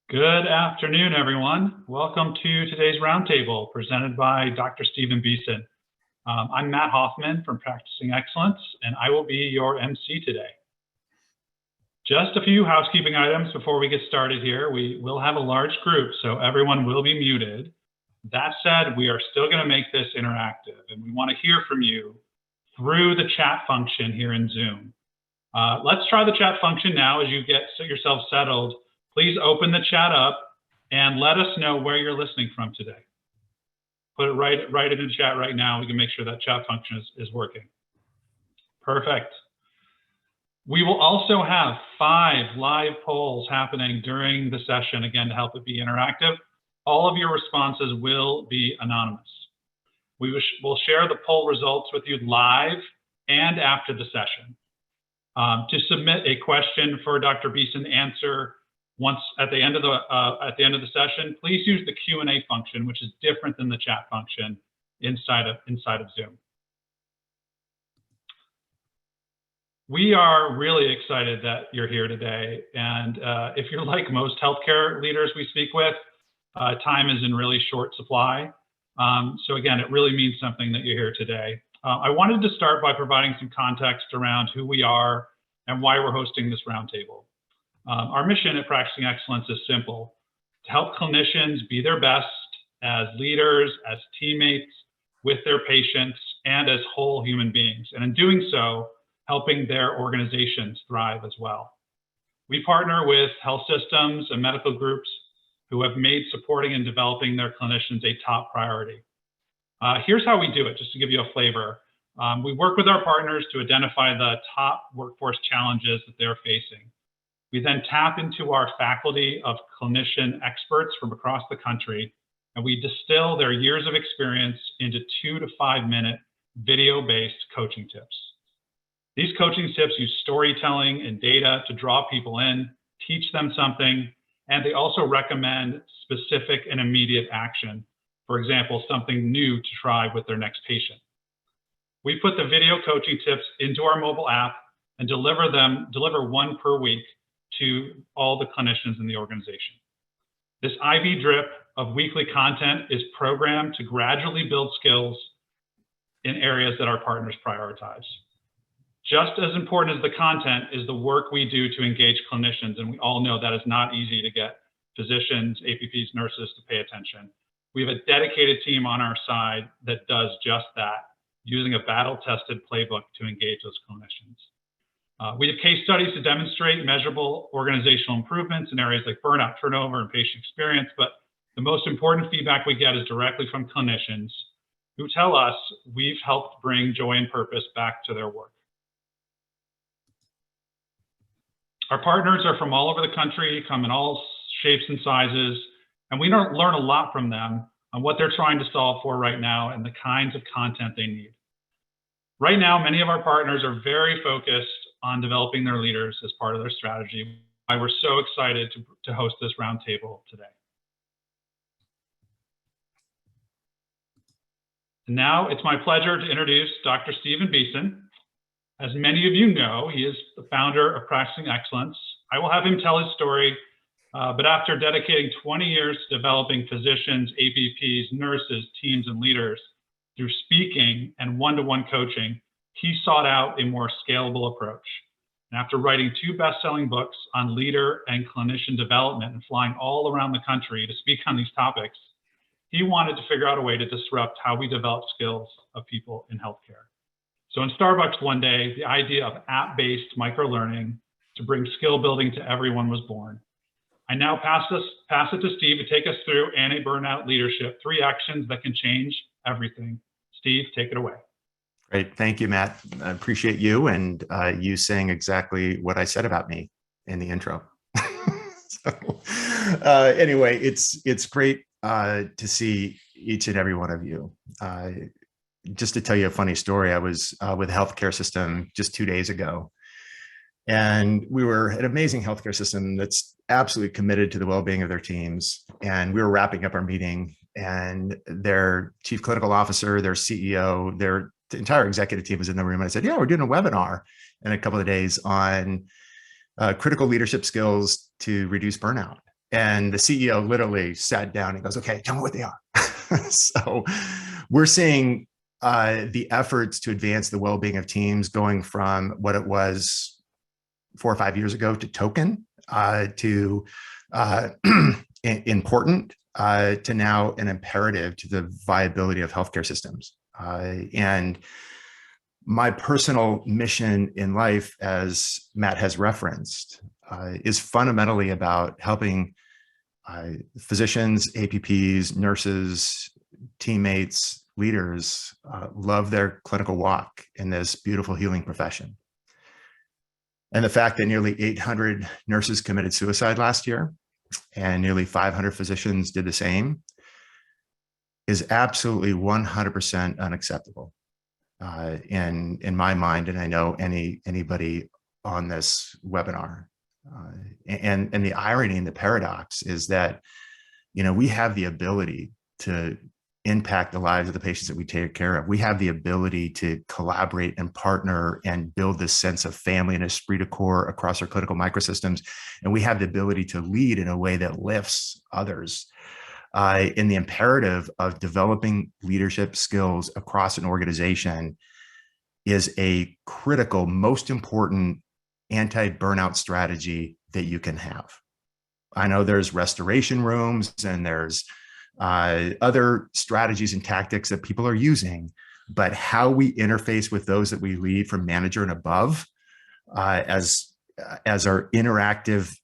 Good afternoon, everyone. Welcome to today's Roundtable presented by Dr. Stephen Beeson. I'm Matt Hoffman from Practicing Excellence, and I will be your MC today. Just a few housekeeping items before we get started here. We will have a large group, so everyone will be muted. That said, we are still going to make this interactive, and we want to hear from you through the chat function here in Zoom. Let's try the chat function now as you get yourself settled. Please open the chat up and let us know where you're listening from today. Put it right in the chat right now. We can make sure that chat function is working. Perfect. We will also have 5 live polls happening during the session, again, to help it be interactive. All of your responses will be anonymous. We will share the poll results with you live and after the session. To submit a question for Dr. Beeson to answer once at the end of the session, please use the Q&A function, which is different than the chat function inside of Zoom. We are really excited that you're here today, and if you're like most healthcare leaders we speak with, time is in really short supply. So again, it really means something that you're here today. I wanted to start by providing some context around who we are and why we're hosting this roundtable. Our mission at Practicing Excellence is simple: to help clinicians be their best as leaders, as teammates, with their patients, and as whole human beings. And in doing so, helping their organizations thrive as well. We partner with health systems and medical groups who have made supporting and developing their clinicians a top priority. Here's how we do it, just to give you a flavor. We work with our partners to identify the top workforce challenges that they're facing. We then tap into our faculty of clinician experts from across the country, and we distill their years of experience into 2 to 5 minute video-based coaching tips. These coaching tips use storytelling and data to draw people in, teach them something, and they also recommend specific and immediate action. For example, something new to try with their next patient. We put the video coaching tips into our mobile app and deliver 1 per week to all the clinicians in the organization. This IV drip of weekly content is programmed to gradually build skills in areas that our partners prioritize. Just as important as the content is the work we do to engage clinicians, and we all know that is not easy to get physicians, APPs, nurses to pay attention. We have a dedicated team on our side that does just that, using a battle-tested playbook to engage those clinicians. We have case studies to demonstrate measurable organizational improvements in areas like burnout, turnover, and patient experience, but the most important feedback we get is directly from clinicians who tell us we've helped bring joy and purpose back to their work. Our partners are from all over the country, come in all shapes and sizes, and we learn a lot from them on what they're trying to solve for right now and the kinds of content they need. Right now, many of our partners are very focused on developing their leaders as part of their strategy. Why we're so excited to host this roundtable today. And now it's my pleasure to introduce Dr. Stephen Beeson. As many of you know, he is the founder of Practicing Excellence. I will have him tell his story, but after dedicating 20 years to developing physicians, APPs, nurses, teams, and leaders through speaking and one-to-one coaching, he sought out a more scalable approach. And after writing 2 best-selling books on leader and clinician development and flying all around the country to speak on these topics, he wanted to figure out a way to disrupt how we develop skills of people in healthcare. So in Starbucks one day, the idea of app-based microlearning to bring skill building to everyone was born. I now pass it to Steve to take us through Anti-Burnout Leadership, 3 actions that can change everything. Steve, take it away. Great. Thank you, Matt. I appreciate you and you saying exactly what I said about me in the intro. Anyway, it's great to see each and every one of you. Just to tell you a funny story, I was with a healthcare system just 2 days ago, and we were an amazing healthcare system that's absolutely committed to the well-being of their teams. And we were wrapping up our meeting, and their chief clinical officer, their CEO, the entire executive team was in the room. And I said, yeah, we're doing a webinar in a couple of days on critical leadership skills to reduce burnout. And the CEO literally sat down and goes, okay, tell me what they are. So we're seeing the efforts to advance the well-being of teams going from what it was 4 or 5 years ago to token to important to now an imperative to the viability of healthcare systems. And my personal mission in life, as Matt has referenced, is fundamentally about helping physicians, APPs, nurses, teammates, leaders love their clinical walk in this beautiful healing profession. And the fact that nearly 800 nurses committed suicide last year and nearly 500 physicians did the same is absolutely 100% unacceptable in my mind, and I know anybody on this webinar. And the irony and the paradox is that, we have the ability to impact the lives of the patients that we take care of. We have the ability to collaborate and partner and build this sense of family and esprit de corps across our clinical microsystems. And we have the ability to lead in a way that lifts others. In the imperative of developing leadership skills across an organization is a critical, most important anti-burnout strategy that you can have. I know there's restoration rooms and there's other strategies and tactics that people are using, but how we interface with those that we lead from manager and above as our interactive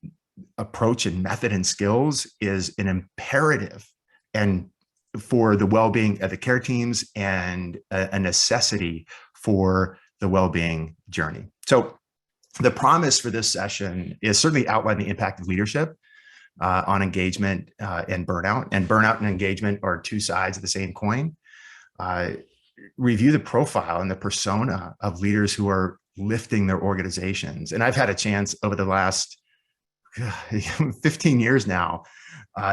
approach and method and skills is an imperative and for the well-being of the care teams and a necessity for the well-being journey. So the promise for this session is certainly outline the impact of leadership on engagement and burnout. And burnout and engagement are two sides of the same coin. Review the profile and the persona of leaders who are lifting their organizations. And I've had a chance over the last 15 years now,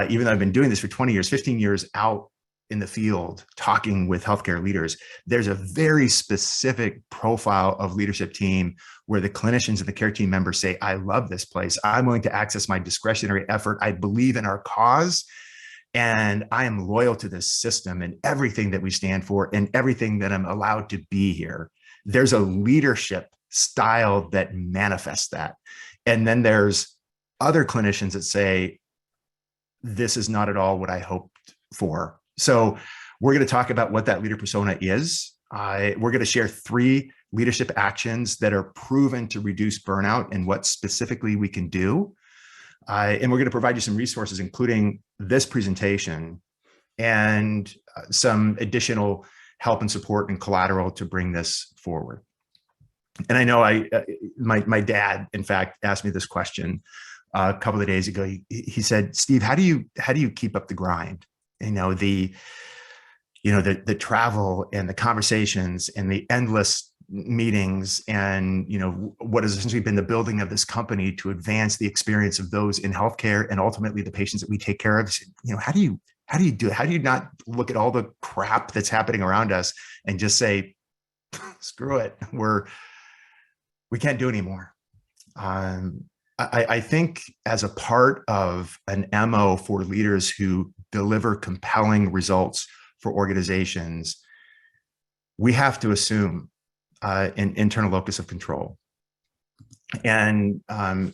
even though I've been doing this for 20 years, 15 years out in the field, talking with healthcare leaders, there's a very specific profile of leadership team where the clinicians and the care team members say, I love this place. I'm willing to access my discretionary effort. I believe in our cause. And I am loyal to this system and everything that we stand for and everything that I'm allowed to be here. There's a leadership style that manifests that. And then there's other clinicians that say, this is not at all what I hoped for. So we're going to talk about what that leader persona is. We're going to share 3 leadership actions that are proven to reduce burnout and what specifically we can do. And we're going to provide you some resources, including this presentation and some additional help and support and collateral to bring this forward. And I know my dad, in fact, asked me this question a couple of days ago. He said, Steve, how do you keep up the grind? The travel and the conversations and the endless meetings and, what has essentially been the building of this company to advance the experience of those in healthcare and ultimately the patients that we take care of. How do you do it? How do you not look at all the crap that's happening around us and just say, screw it, we can't do anymore. I think as a part of an MO for leaders who deliver compelling results for organizations, we have to assume an internal locus of control. And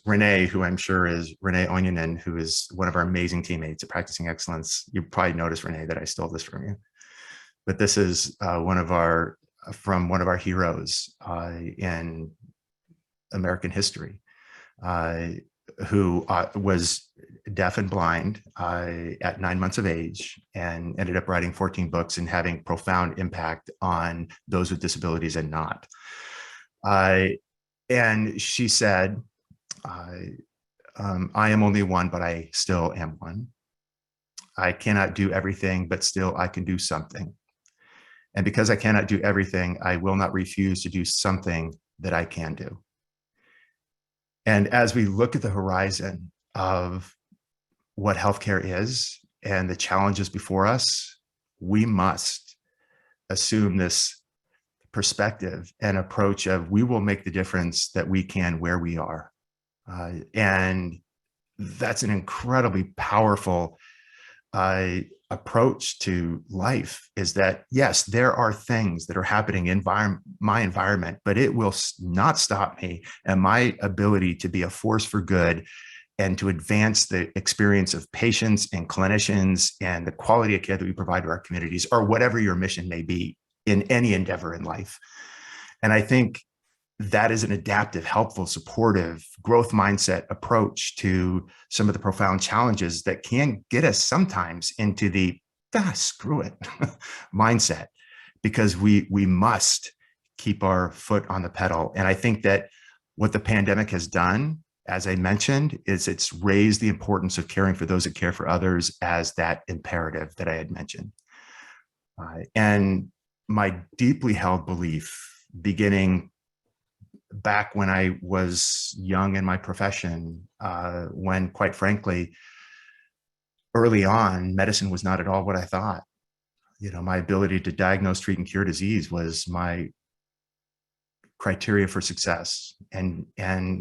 Renee, who I'm sure is Renee Onyanen, who is one of our amazing teammates at Practicing Excellence. You probably noticed, Renee, that I stole this from you. But this is one of our heroes in American history, who was deaf and blind at 9 months of age and ended up writing 14 books and having profound impact on those with disabilities and not. And she said, I am only one, but I still am one. I cannot do everything, but still I can do something. And because I cannot do everything, I will not refuse to do something that I can do. And as we look at the horizon of what healthcare is and the challenges before us, we must assume this perspective and approach of we will make the difference that we can where we are. And that's an incredibly powerful approach to life, is that, yes, there are things that are happening in my environment, but it will not stop me and my ability to be a force for good and to advance the experience of patients and clinicians and the quality of care that we provide to our communities, or whatever your mission may be in any endeavor in life. And I think that is an adaptive, helpful, supportive growth mindset approach to some of the profound challenges that can get us sometimes into the screw it mindset, because we must keep our foot on the pedal. And I think that what the pandemic has done, as I mentioned, is it's raised the importance of caring for those that care for others as that imperative that I had mentioned. And my deeply held belief, beginning back when I was young in my profession, when, quite frankly, early on, medicine was not at all what I thought. You know, my ability to diagnose, treat, and cure disease was my criteria for success. And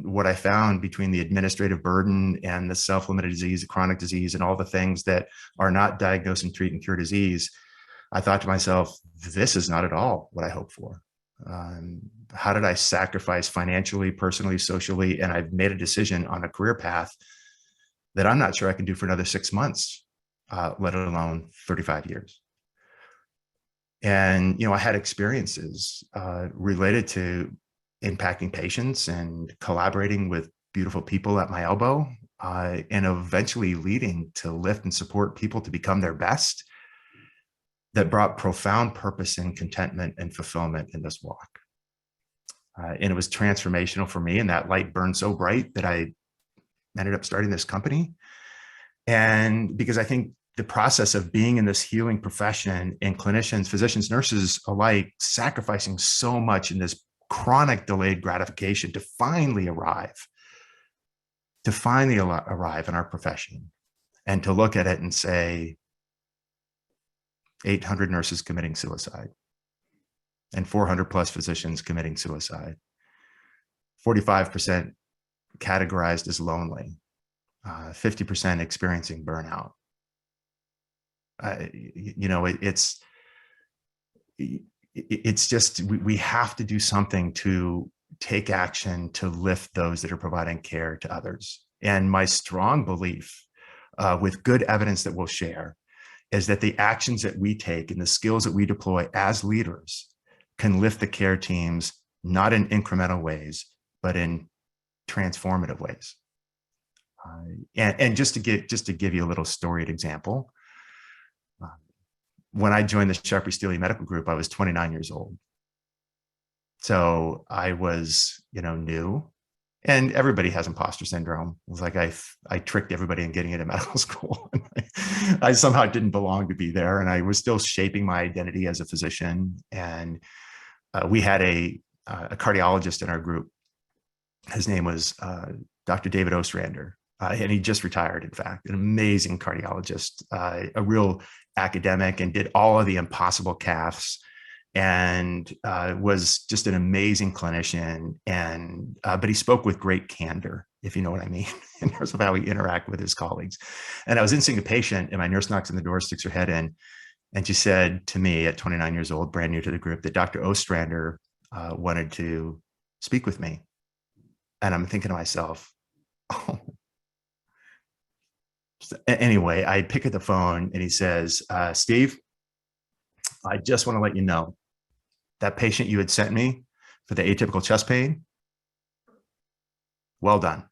what I found between the administrative burden and the self-limited disease, the chronic disease, and all the things that are not diagnose and treat and cure disease, I thought to myself, this is not at all what I hoped for. How did I sacrifice financially, personally, socially? And I've made a decision on a career path that I'm not sure I can do for another 6 months, let alone 35 years. And, you know, I had experiences related to impacting patients and collaborating with beautiful people at my elbow, and eventually leading to lift and support people to become their best, that brought profound purpose and contentment and fulfillment in this walk. And it was transformational for me. And that light burned so bright that I ended up starting this company. And because I think the process of being in this healing profession, and clinicians, physicians, nurses alike, sacrificing so much in this chronic delayed gratification to finally arrive in our profession, and to look at it and say, 800 nurses committing suicide and 400 plus physicians committing suicide, 45% categorized as lonely, 50% experiencing burnout. You know, it's just, we have to do something to take action to lift those that are providing care to others. And my strong belief, with good evidence that we'll share, is that the actions that we take and the skills that we deploy as leaders can lift the care teams, not in incremental ways, but in transformative ways. And just to give you a little storied example, when I joined the Sharpie Steele Medical Group, I was 29 years old. So I was, you know, new. And everybody has imposter syndrome. It was like I tricked everybody in getting into medical school. I somehow didn't belong to be there, and I was still shaping my identity as a physician. And we had a cardiologist in our group. His name was Dr. David Ostrander, and he just retired, in fact, an amazing cardiologist, a real academic, and did all of the impossible CAFs, and was just an amazing clinician. And but he spoke with great candor, if you know what I mean, in terms of how he interacted with his colleagues. And I was in seeing a patient, and my nurse knocks on the door, sticks her head in, and she said to me at 29 years old, brand new to the group, that Dr. Ostrander wanted to speak with me. And I'm thinking to myself, oh. Anyway, I pick up the phone, and he says, Steve, I just want to let you know that patient you had sent me for the atypical chest pain, well done.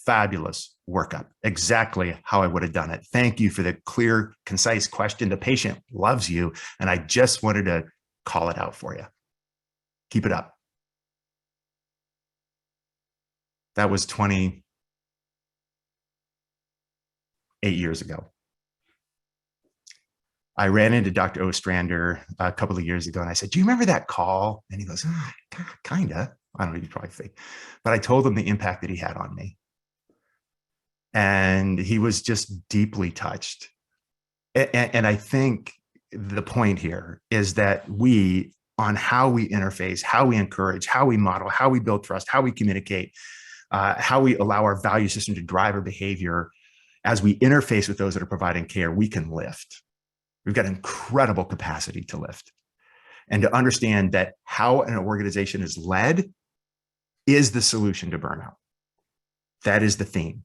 Fabulous workup. Exactly how I would have done it. Thank you for the clear, concise question. The patient loves you, and I just wanted to call it out for you. Keep it up. That was 28 years ago. I ran into Dr. Ostrander a couple of years ago, and I said, do you remember that call? And he goes, kind of. I don't know, you probably think. But I told him the impact that he had on me. And he was just deeply touched. And I think the point here is that we, on how we interface, how we encourage, how we model, how we build trust, how we communicate, how we allow our value system to drive our behavior as we interface with those that are providing care, we can lift. We've got incredible capacity to lift. And to understand that how an organization is led is the solution to burnout. That is the theme.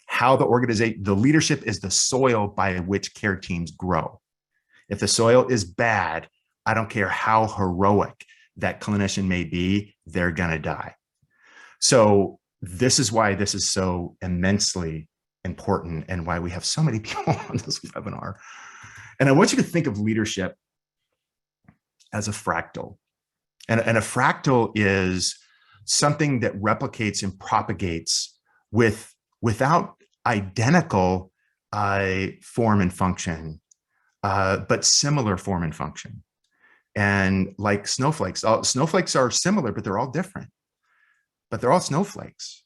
How the leadership is the soil by which care teams grow. If the soil is bad, I don't care how heroic that clinician may be, they're gonna die. So this is why this is so immensely important and why we have so many people on this webinar. And I want you to think of leadership as a fractal. And a fractal is something that replicates and propagates without identical form and function, but similar form and function. And like snowflakes, snowflakes are similar, but they're all different. But they're all snowflakes.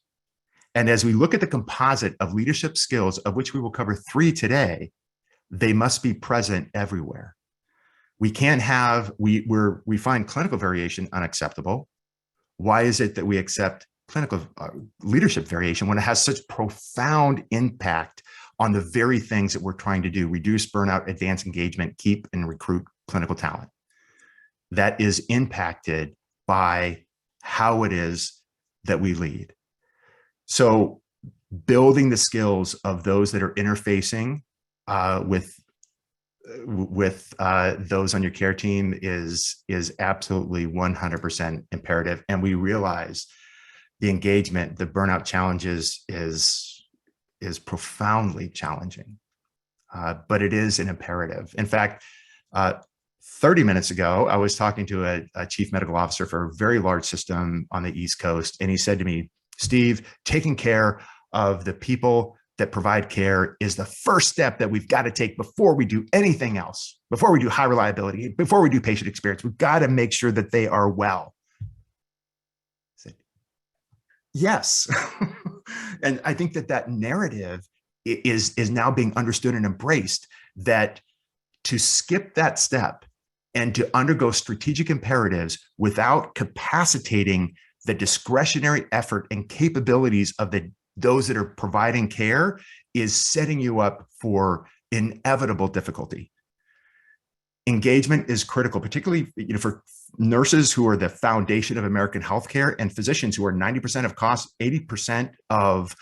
And as we look at the composite of leadership skills, of which we will cover 3 today, they must be present everywhere. We can't have, we find clinical variation unacceptable. Why is it that we accept clinical leadership variation when it has such profound impact on the very things that we're trying to do: reduce burnout, advance engagement, keep and recruit clinical talent? That is impacted by how it is that we lead. So building the skills of those that are interfacing with those on your care team is absolutely 100% imperative. And we realize the engagement, the burnout challenges is profoundly challenging, but it is an imperative. In fact, 30 minutes ago, I was talking to a chief medical officer for a very large system on the East Coast, and he said to me, "Steve, taking care of the people that provide care is the first step that we've got to take before we do anything else, before we do high reliability, before we do patient experience. We've got to make sure that they are well." I said, yes. And I think that narrative is now being understood and embraced, that to skip that step and to undergo strategic imperatives without capacitating the discretionary effort and capabilities of those that are providing care is setting you up for inevitable difficulty. Engagement is critical, particularly for nurses who are the foundation of American healthcare, and physicians who are 90% of costs, 80% of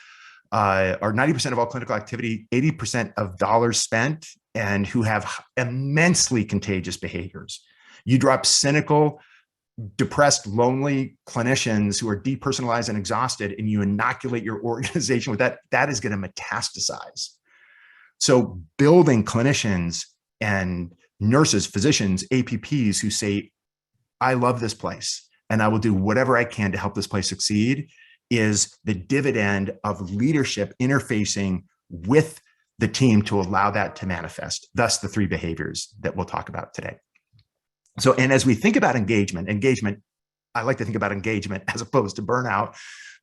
or 90% of all clinical activity, 80% of dollars spent, and who have immensely contagious behaviors. You drop cynical, depressed, lonely clinicians who are depersonalized and exhausted, and you inoculate your organization with that is going to metastasize. So building clinicians and nurses, physicians, APPs who say, "I love this place and I will do whatever I can to help this place succeed," is the dividend of leadership interfacing with the team to allow that to manifest. Thus the 3 behaviors that we'll talk about today. So, and as we think about engagement, I like to think about engagement as opposed to burnout,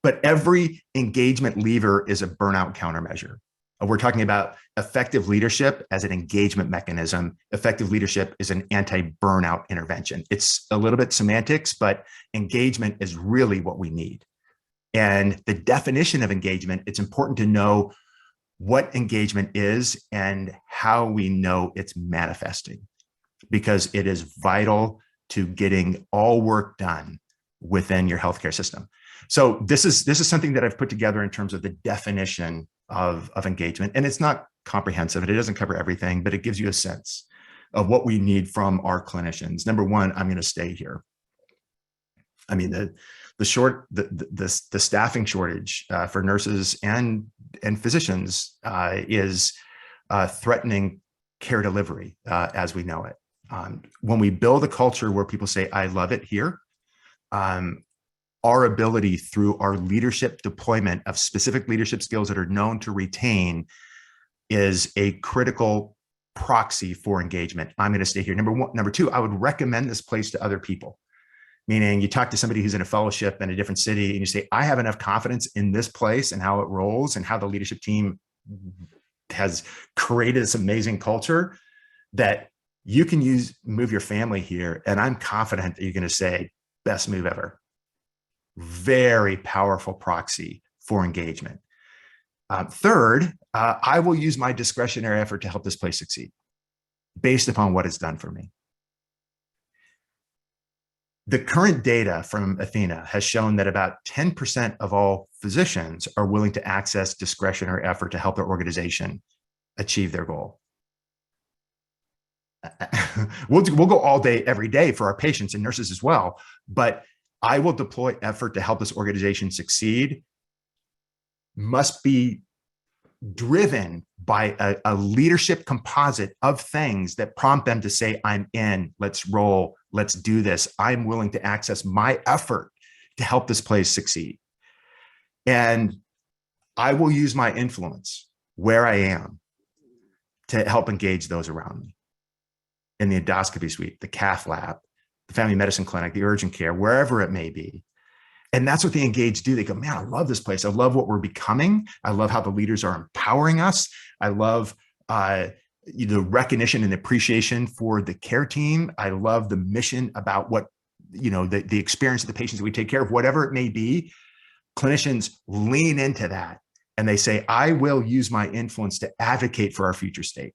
but every engagement lever is a burnout countermeasure. We're talking about effective leadership as an engagement mechanism. Effective leadership is an anti-burnout intervention. It's a little bit semantics, but engagement is really what we need. And the definition of engagement, it's important to know what engagement is and how we know it's manifesting, because it is vital to getting all work done within your healthcare system. So this is something that I've put together in terms of the definition of engagement. And it's not comprehensive, and it doesn't cover everything, but it gives you a sense of what we need from our clinicians. Number one, I'm going to stay here. I mean, the staffing shortage for nurses and physicians is threatening care delivery as we know it. When we build a culture where people say, "I love it here," our ability through our leadership deployment of specific leadership skills that are known to retain is a critical proxy for engagement. I'm going to stay here. Number one. Number two, I would recommend this place to other people. Meaning you talk to somebody who's in a fellowship in a different city and you say, "I have enough confidence in this place and how it rolls and how the leadership team has created this amazing culture that you can move your family here. And I'm confident that you're going to say, best move ever." very powerful proxy for engagement. Third, I will use my discretionary effort to help this place succeed based upon what it's done for me. The current data from Athena has shown that about 10% of all physicians are willing to access discretionary effort to help their organization achieve their goal. We'll go all day, every day for our patients and nurses as well, but I will deploy effort to help this organization succeed must be driven by a leadership composite of things that prompt them to say, I'm in, let's roll, let's do this. I'm willing to access my effort to help this place succeed. And I will use my influence where I am to help engage those around me in the endoscopy suite, the cath lab, the family medicine clinic, the urgent care, wherever it may be. And that's what the engaged do. They go, man, I love this place. I love what we're becoming. I love how the leaders are empowering us. I love the recognition and appreciation for the care team. I love the mission about what, the experience of the patients that we take care of, whatever it may be. Clinicians lean into that and they say, I will use my influence to advocate for our future state.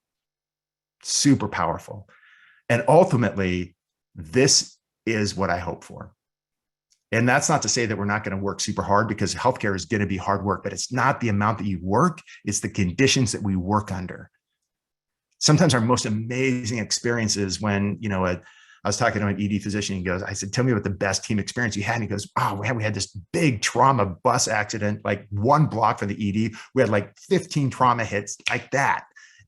Super powerful. And ultimately, this is what I hope for. And that's not to say that we're not going to work super hard, because healthcare is going to be hard work, but it's not the amount that you work, it's the conditions that we work under. Sometimes our most amazing experiences when, I was talking to an ED physician, he goes, I said, tell me about the best team experience you had. And he goes, oh, we had this big trauma bus accident, like 1 block from the ED. We had like 15 trauma hits like that.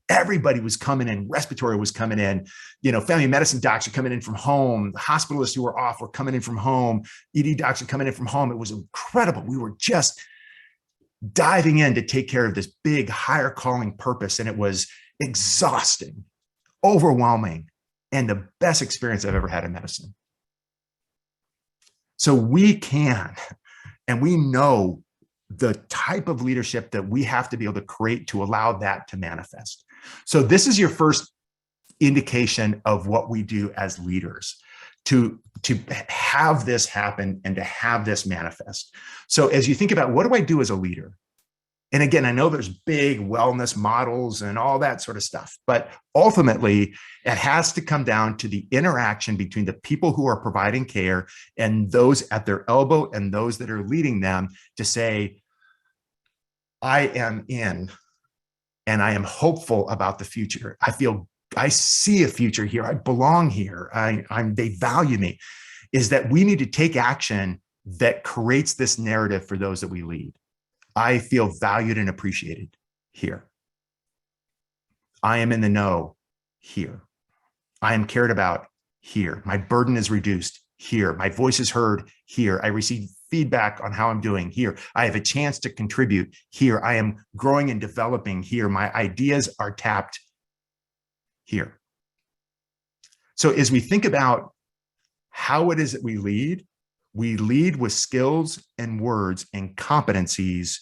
Everybody was coming in, respiratory was coming in, family medicine docs are coming in from home, the hospitalists who were off were coming in from home, ED docs are coming in from home. It was incredible. We were just diving in to take care of this big higher calling purpose. And it was exhausting, overwhelming, and the best experience I've ever had in medicine. So we can, and we know the type of leadership that we have to be able to create to allow that to manifest. So this is your first indication of what we do as leaders to have this happen and to have this manifest. So as you think about, what do I do as a leader? And again, I know there's big wellness models and all that sort of stuff, but ultimately it has to come down to the interaction between the people who are providing care and those at their elbow and those that are leading them to say, I am in, and I am hopeful about the future. I see a future here. I belong here. They value me. Is that we need to take action that creates this narrative for those that we lead. I feel valued and appreciated here. I am in the know here. I am cared about here. My burden is reduced here. My voice is heard here. I receive feedback on how I'm doing here. I have a chance to contribute here. I am growing and developing here. My ideas are tapped here. So as we think about how it is that we lead with skills and words and competencies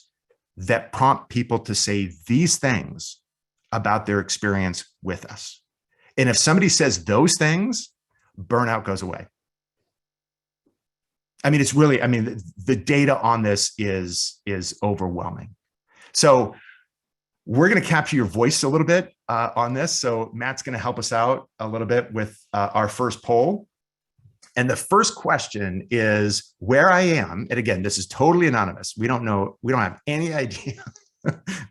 that prompt people to say these things about their experience with us. And if somebody says those things, burnout goes away. It's really, the data on this is overwhelming. So we're going to capture your voice a little bit on this. So Matt's going to help us out a little bit with our first poll. And the first question is where I am. And again, this is totally anonymous. We don't know. We don't have any idea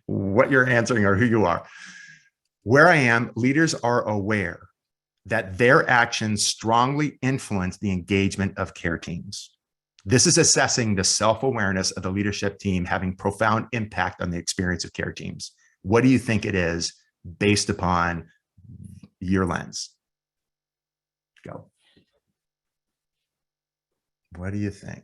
what you're answering or who you are. Where I am, leaders are aware that their actions strongly influence the engagement of care teams. This is assessing the self-awareness of the leadership team having profound impact on the experience of care teams. What do you think it is based upon your lens? Go. What do you think?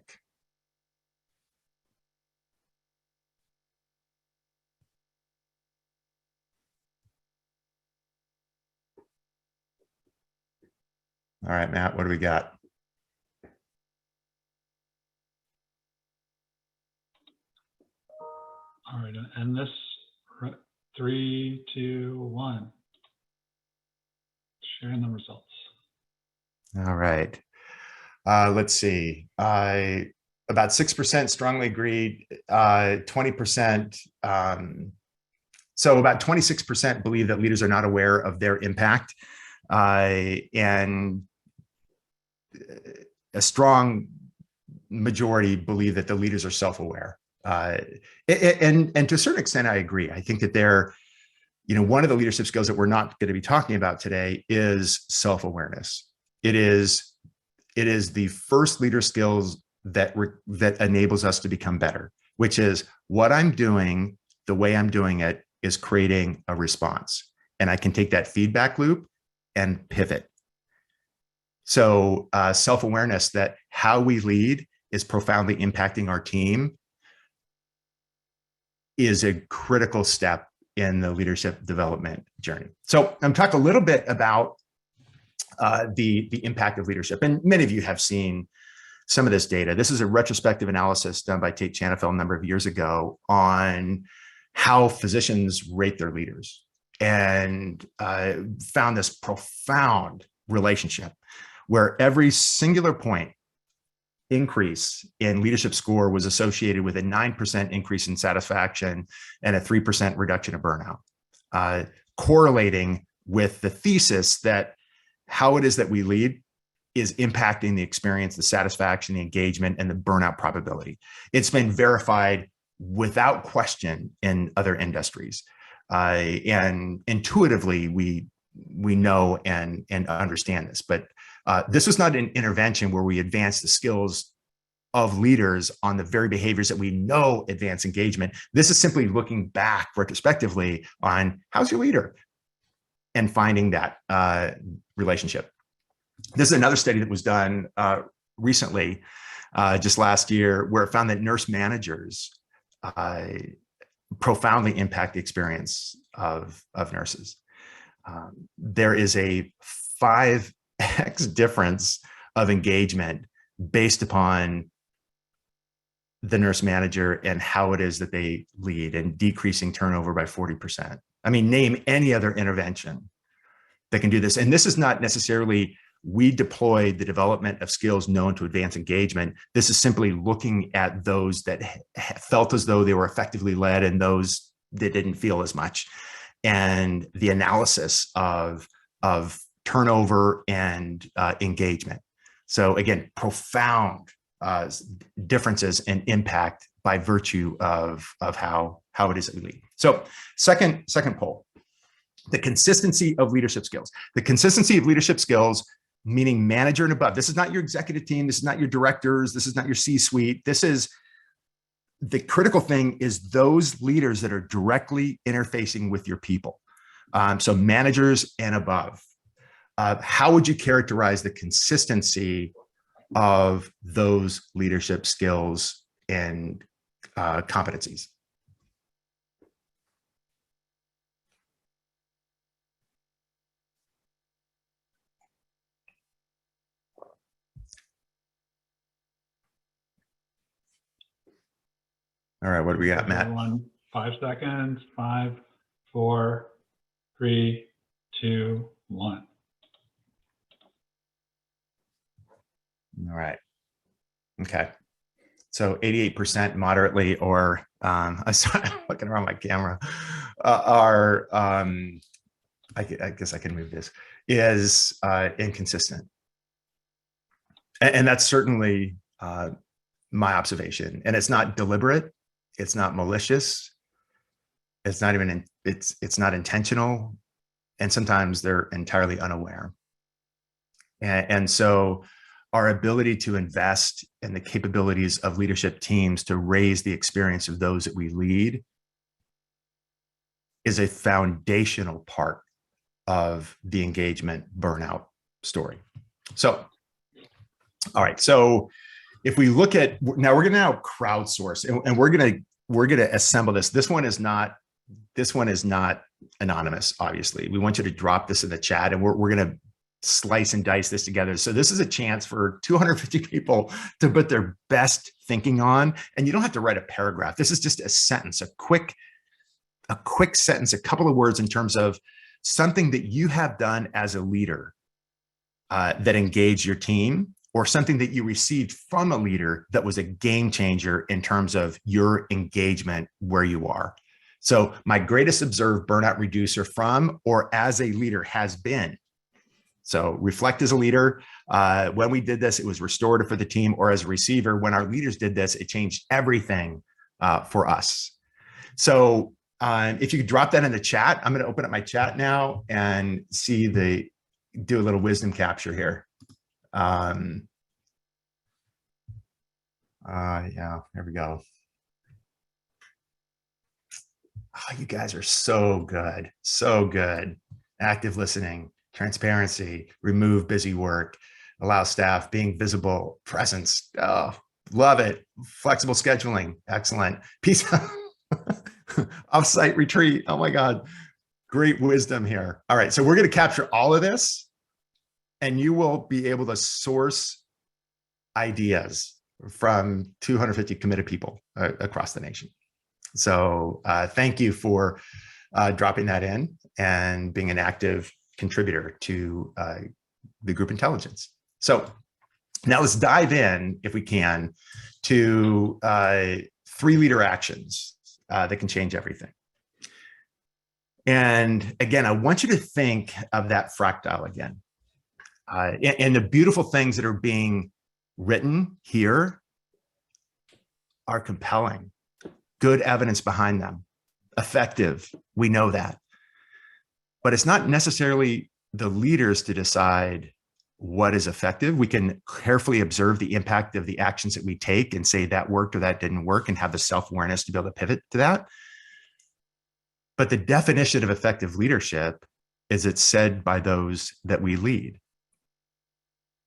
All right, Matt, what do we got? All right, and this 3, 2, 1. Sharing the results. All right. Let's see. About 6% strongly agreed, 20%. So about 26% believe that leaders are not aware of their impact, and a strong majority believe that the leaders are self-aware. And to a certain extent, I agree. I think that one of the leadership skills that we're not going to be talking about today is self-awareness. It is the first leader skills that enables us to become better, which is what I'm doing, the way I'm doing it is creating a response. And I can take that feedback loop and pivot. So self-awareness that how we lead is profoundly impacting our team is a critical step in the leadership development journey. So I'm talking a little bit about the impact of leadership. And many of you have seen some of this data. This is a retrospective analysis done by Tate Chanafel a number of years ago on how physicians rate their leaders, and found this profound relationship where every singular point increase in leadership score was associated with a 9% increase in satisfaction and a 3% reduction of burnout, correlating with the thesis that how it is that we lead is impacting the experience, the satisfaction, the engagement, and the burnout probability. It's been verified without question in other industries. And intuitively, we know and understand this, but this was not an intervention where we advance the skills of leaders on the very behaviors that we know advance engagement. This is simply looking back retrospectively on how's your leader and finding that relationship. This is another study that was done recently, just last year, where it found that nurse managers profoundly impact the experience of nurses. There is a 5x difference of engagement based upon the nurse manager and how it is that they lead, and decreasing turnover by 40%. I mean, name any other intervention that can do this. And this is not necessarily we deployed the development of skills known to advance engagement. This is simply looking at those that felt as though they were effectively led and those that didn't feel as much. And the analysis of turnover and engagement. So again, profound differences in impact by virtue of how it is that we lead. So second poll, the consistency of leadership skills. The consistency of leadership skills, meaning manager and above. This is not your executive team. This is not your directors. This is not your C-suite. This is the critical thing is those leaders that are directly interfacing with your people. So managers and above. How would you characterize the consistency of those leadership skills and competencies? All right, what do we got, Matt? 5 seconds. 5, 4, 3, 2, 1. All right. Okay. So 88% moderately, or I'm looking around my camera, are I guess I can move this, is inconsistent. And that's certainly my observation. And it's not deliberate. It's not malicious. It's not even, it's not intentional. And sometimes they're entirely unaware. And so our ability to invest in the capabilities of leadership teams to raise the experience of those that we lead is a foundational part of the engagement burnout story. So, all right. So if we look at, now we're going to now crowdsource, and we're going to assemble this. This one is not anonymous, obviously. We want you to drop this in the chat, and we're going to slice and dice this together. So this is a chance for 250 people to put their best thinking on, and you don't have to write a paragraph. This is just a sentence, a quick sentence, a couple of words in terms of something that you have done as a leader that engaged your team, or something that you received from a leader that was a game changer in terms of your engagement where you are. So my greatest observed burnout reducer from or as a leader has been. So reflect as a leader. When we did this, it was restorative for the team, or as a receiver, when our leaders did this, it changed everything for us. So if you could drop that in the chat, I'm going to open up my chat now and do a little wisdom capture here. Yeah, there we go. Oh, you guys are so good. So good. Active listening, transparency, remove busy work, allow staff, being visible, presence. Oh, love it. Flexible scheduling. Excellent. Peace. Off-site retreat. Oh my God. Great wisdom here. All right. So we're going to capture all of this and you will be able to source ideas from 250 committed people across the nation. So thank you for dropping that in and being an active contributor to the group intelligence. So now let's dive in, if we can, to 3 leader actions that can change everything. And again, I want you to think of that fractile again. And the beautiful things that are being written here are compelling. Good evidence behind them, effective, we know that. But it's not necessarily the leaders to decide what is effective. We can carefully observe the impact of the actions that we take and say that worked or that didn't work and have the self-awareness to be able to pivot to that. But the definition of effective leadership is it's said by those that we lead.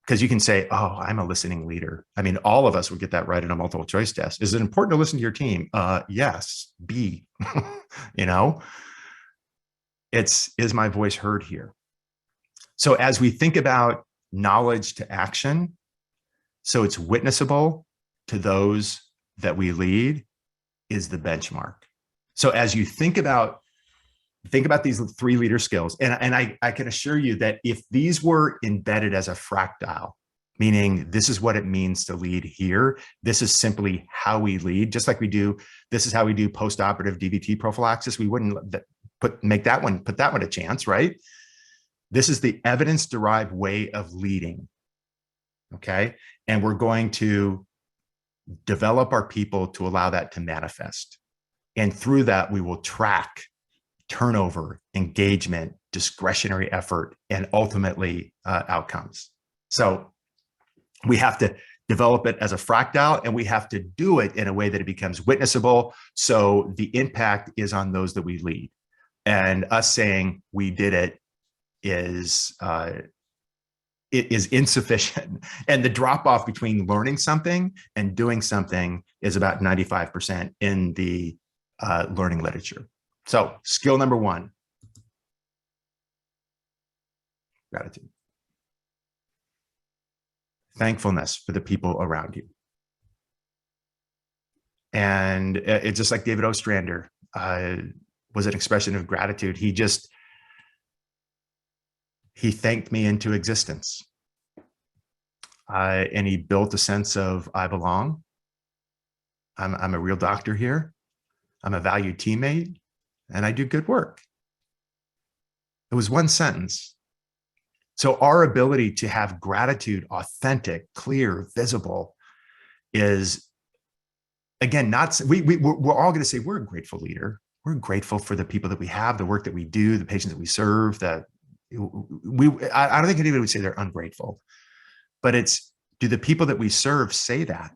Because you can say, oh, I'm a listening leader. I mean, all of us would get that right in a multiple choice test. Is it important to listen to your team? Yes. B, you know, is my voice heard here? So as we think about knowledge to action, so it's witnessable to those that we lead is the benchmark. So as you think about these 3 leader skills, and I can assure you that if these were embedded as a fractile, meaning this is what it means to lead here, this is simply how we lead, just like this is how we do post-operative DVT prophylaxis. We wouldn't put that one a chance, right? This is the evidence-derived way of leading, okay? And we're going to develop our people to allow that to manifest. And through that, we will track turnover, engagement, discretionary effort, and ultimately outcomes. So we have to develop it as a fractile, and we have to do it in a way that it becomes witnessable. So the impact is on those that we lead. And us saying we did it is insufficient. And the drop off between learning something and doing something is about 95% in the learning literature. So skill number 1, gratitude. Thankfulness for the people around you. And it's just like David Ostrander was an expression of gratitude. He thanked me into existence. And he built a sense of I belong. I'm a real doctor here. I'm a valued teammate. And I do good work. It was 1 sentence. So our ability to have gratitude, authentic, clear, visible, is, again, we're all going to say we're a grateful leader. We're grateful for the people that we have, the work that we do, the patients that we serve. I don't think anybody would say they're ungrateful, but do the people that we serve say that?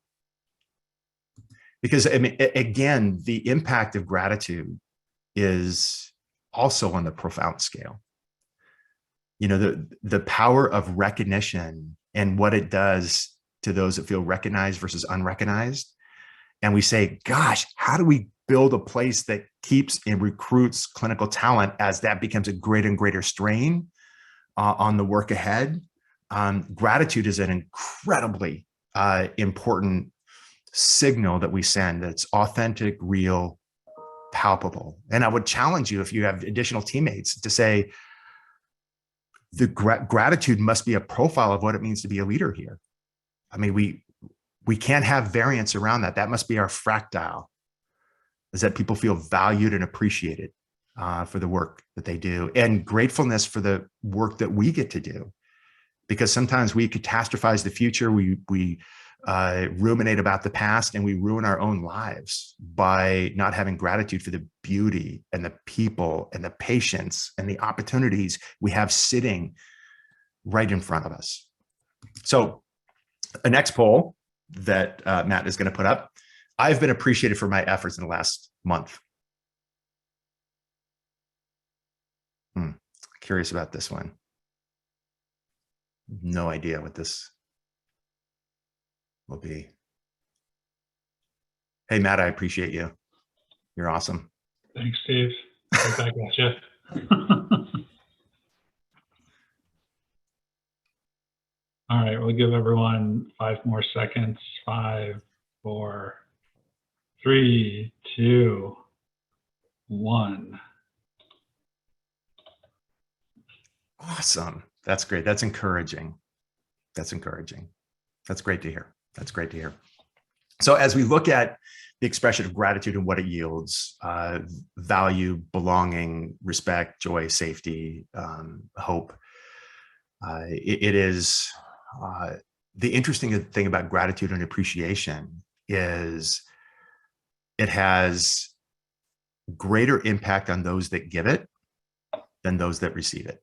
Because I mean, again, the impact of gratitude is also on the profound scale. You know, the power of recognition and what it does to those that feel recognized versus unrecognized. And we say, gosh, how do we build a place that keeps and recruits clinical talent as that becomes a greater and greater strain on the work ahead? Gratitude is an incredibly important signal that we send that's authentic, real, palpable. And I would challenge you, if you have additional teammates, to say the gratitude must be a profile of what it means to be a leader here. I mean, we can't have variance around that. That must be our fractile, is that people feel valued and appreciated for the work that they do, and gratefulness for the work that we get to do. Because sometimes we catastrophize the future, we ruminate about the past, and we ruin our own lives by not having gratitude for the beauty and the people and the patience and the opportunities we have sitting right in front of us. So a next poll that Matt is going to put up: I've been appreciated for my efforts in the last month. Curious about this one. No idea what this will be. Hey, Matt, I appreciate you. You're awesome. Thanks, Steve. Right back at you. All right, we'll give everyone 5 more seconds. 5, 4, 3, 2, 1. Awesome. That's great. That's encouraging. That's encouraging. That's great to hear. That's great to hear. So as we look at the expression of gratitude and what it yields, value, belonging, respect, joy, safety, hope, it is the interesting thing about gratitude and appreciation is it has greater impact on those that give it than those that receive it.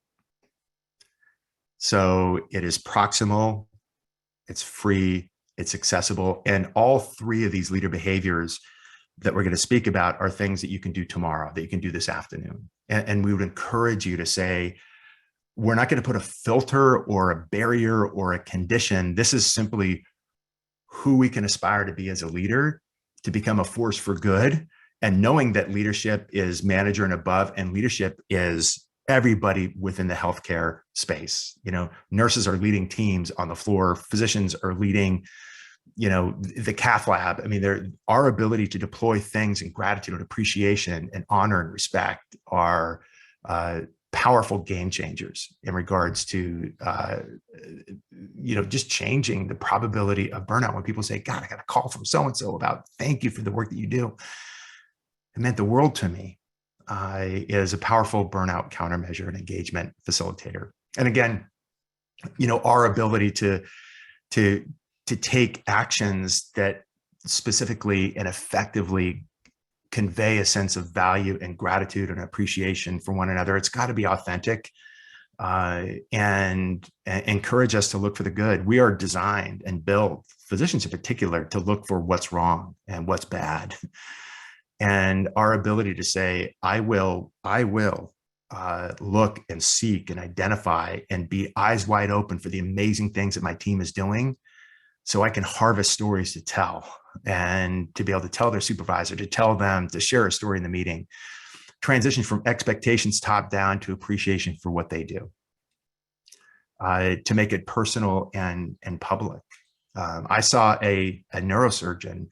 So it is proximal, it's free, it's accessible, and all 3 of these leader behaviors that we're going to speak about are things that you can do tomorrow, that you can do this afternoon. And we would encourage you to say, we're not going to put a filter or a barrier or a condition. This is simply who we can aspire to be as a leader, to become a force for good, and knowing that leadership is manager and above, and leadership is everybody within the healthcare space. You know, nurses are leading teams on the floor, physicians are leading, you know, the cath lab. I mean, our ability to deploy things in gratitude and appreciation and honor and respect are powerful game changers in regards to, you know, just changing the probability of burnout. When people say, God, I got a call from so-and-so about thank you for the work that you do, it meant the world to me. Is a powerful burnout countermeasure and engagement facilitator. And again, you know, our ability to take actions that specifically and effectively convey a sense of value and gratitude and appreciation for one another. It's got to be authentic and encourage us to look for the good. We are designed and built, physicians in particular, to look for what's wrong and what's bad. And our ability to say, I will look and seek and identify and be eyes wide open for the amazing things that my team is doing, so I can harvest stories to tell, and to be able to tell their supervisor, to tell them, to share a story in the meeting. Transition from expectations top down to appreciation for what they do, to make it personal and public. I saw a neurosurgeon